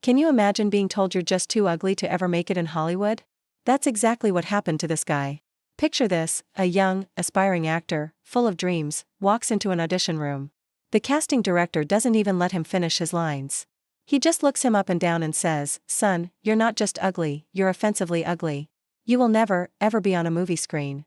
Can you imagine being told you're just too ugly to ever make it in Hollywood? That's exactly what happened to this guy. Picture this: a young, aspiring actor, full of dreams, walks into an audition room. The casting director doesn't even let him finish his lines. He just looks him up and down and says, "Son, you're not just ugly, you're offensively ugly. You will never, ever be on a movie screen."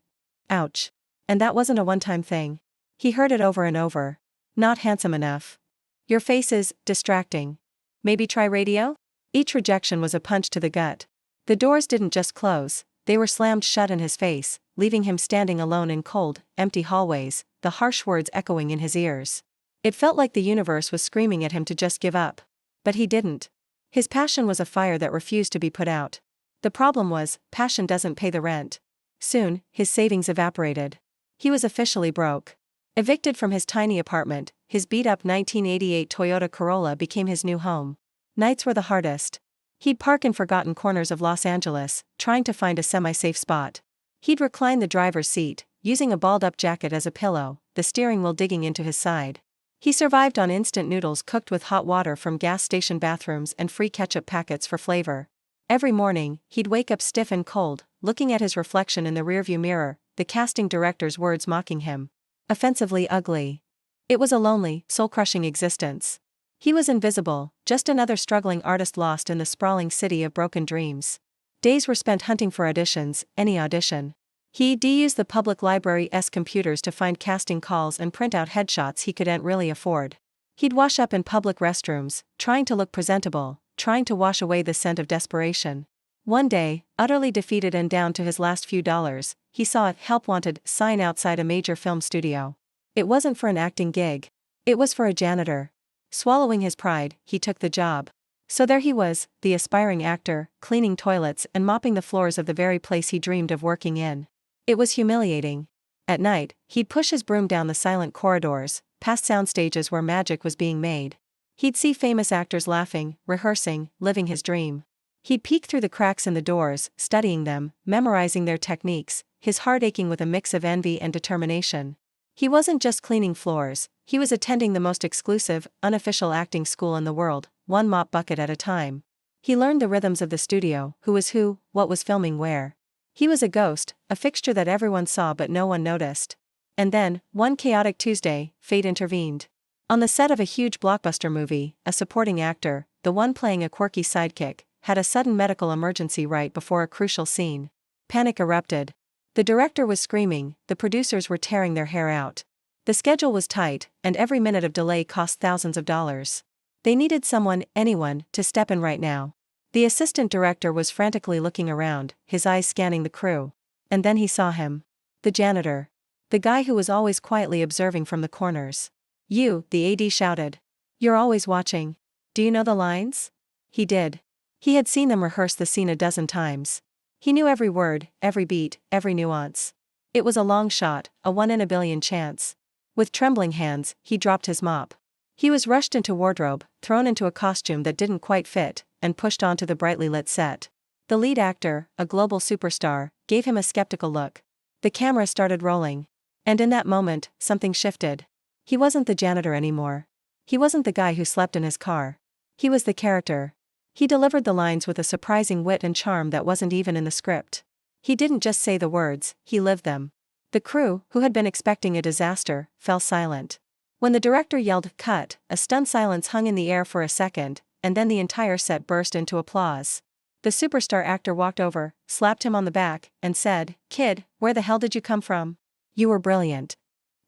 Ouch. And that wasn't a one-time thing. He heard it over and over. "Not handsome enough. Your face is distracting. Maybe try radio?" Each rejection was a punch to the gut. The doors didn't just close, they were slammed shut in his face, leaving him standing alone in cold, empty hallways, the harsh words echoing in his ears. It felt like the universe was screaming at him to just give up. But he didn't. His passion was a fire that refused to be put out. The problem was, passion doesn't pay the rent. Soon, his savings evaporated. He was officially broke. Evicted from his tiny apartment, his beat-up 1988 Toyota Corolla became his new home. Nights were the hardest. He'd park in forgotten corners of Los Angeles, trying to find a semi-safe spot. He'd recline the driver's seat, using a balled-up jacket as a pillow, the steering wheel digging into his side. He survived on instant noodles cooked with hot water from gas station bathrooms and free ketchup packets for flavor. Every morning, he'd wake up stiff and cold, looking at his reflection in the rearview mirror, the casting director's words mocking him. Offensively ugly. It was a lonely, soul-crushing existence. He was invisible, just another struggling artist lost in the sprawling city of broken dreams. Days were spent hunting for auditions, any audition. He'd use the public library's computers to find casting calls and print out headshots he couldn't really afford. He'd wash up in public restrooms, trying to look presentable, trying to wash away the scent of desperation. One day, utterly defeated and down to his last few dollars, he saw a "Help Wanted" sign outside a major film studio. It wasn't for an acting gig. It was for a janitor. Swallowing his pride, he took the job. So there he was, the aspiring actor, cleaning toilets and mopping the floors of the very place he dreamed of working in. It was humiliating. At night, he'd push his broom down the silent corridors, past sound stages where magic was being made. He'd see famous actors laughing, rehearsing, living his dream. He'd peek through the cracks in the doors, studying them, memorizing their techniques, his heart aching with a mix of envy and determination. He wasn't just cleaning floors, he was attending the most exclusive, unofficial acting school in the world, one mop bucket at a time. He learned the rhythms of the studio, who was who, what was filming where. He was a ghost, a fixture that everyone saw but no one noticed. And then, one chaotic Tuesday, fate intervened. On the set of a huge blockbuster movie, a supporting actor, the one playing a quirky sidekick, had a sudden medical emergency right before a crucial scene. Panic erupted. The director was screaming, the producers were tearing their hair out. The schedule was tight, and every minute of delay cost thousands of dollars. They needed someone, anyone, to step in right now. The assistant director was frantically looking around, his eyes scanning the crew. And then he saw him. The janitor. The guy who was always quietly observing from the corners. "You," the AD shouted. "You're always watching. Do you know the lines?" He did. He had seen them rehearse the scene a dozen times. He knew every word, every beat, every nuance. It was a long shot, a 1 in a billion chance. With trembling hands, he dropped his mop. He was rushed into wardrobe, thrown into a costume that didn't quite fit, and pushed onto the brightly lit set. The lead actor, a global superstar, gave him a skeptical look. The camera started rolling. And in that moment, something shifted. He wasn't the janitor anymore. He wasn't the guy who slept in his car. He was the character. He delivered the lines with a surprising wit and charm that wasn't even in the script. He didn't just say the words, he lived them. The crew, who had been expecting a disaster, fell silent. When the director yelled, "Cut," a stunned silence hung in the air for a second, and then the entire set burst into applause. The superstar actor walked over, slapped him on the back, and said, "Kid, where the hell did you come from? You were brilliant."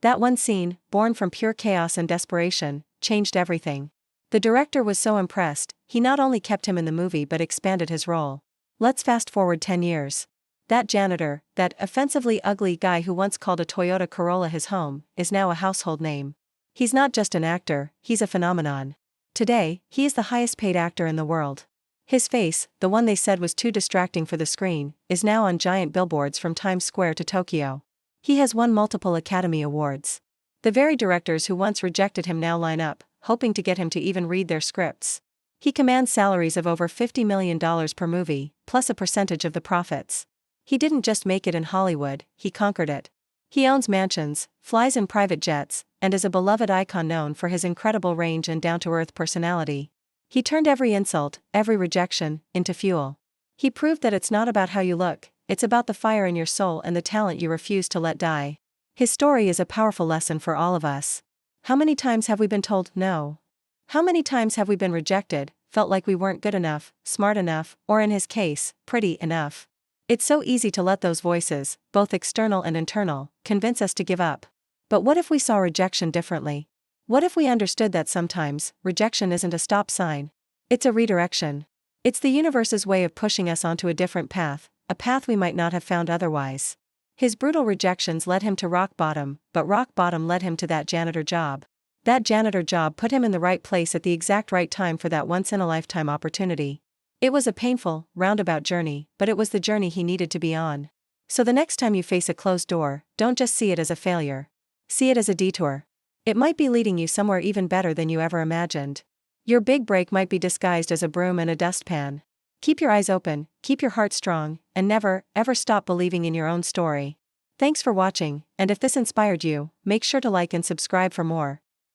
That one scene, born from pure chaos and desperation, changed everything. The director was so impressed, he not only kept him in the movie but expanded his role. Let's fast forward 10 years. That janitor, that offensively ugly guy who once called a Toyota Corolla his home, is now a household name. He's not just an actor, he's a phenomenon. Today, he is the highest paid actor in the world. His face, the one they said was too distracting for the screen, is now on giant billboards from Times Square to Tokyo. He has won multiple Academy Awards. The very directors who once rejected him now line up, hoping to get him to even read their scripts. He commands salaries of over $50 million per movie, plus a percentage of the profits. He didn't just make it in Hollywood, he conquered it. He owns mansions, flies in private jets, and is a beloved icon known for his incredible range and down-to-earth personality. He turned every insult, every rejection, into fuel. He proved that it's not about how you look, it's about the fire in your soul and the talent you refuse to let die. His story is a powerful lesson for all of us. How many times have we been told no? How many times have we been rejected, felt like we weren't good enough, smart enough, or in his case, pretty enough? It's so easy to let those voices, both external and internal, convince us to give up. But what if we saw rejection differently? What if we understood that sometimes, rejection isn't a stop sign? It's a redirection. It's the universe's way of pushing us onto a different path, a path we might not have found otherwise. His brutal rejections led him to rock bottom, but rock bottom led him to that janitor job. That janitor job put him in the right place at the exact right time for that once-in-a-lifetime opportunity. It was a painful, roundabout journey, but it was the journey he needed to be on. So the next time you face a closed door, don't just see it as a failure. See it as a detour. It might be leading you somewhere even better than you ever imagined. Your big break might be disguised as a broom and a dustpan. Keep your eyes open, keep your heart strong, and never, ever stop believing in your own story. Thanks for watching, and if this inspired you, make sure to like and subscribe for more.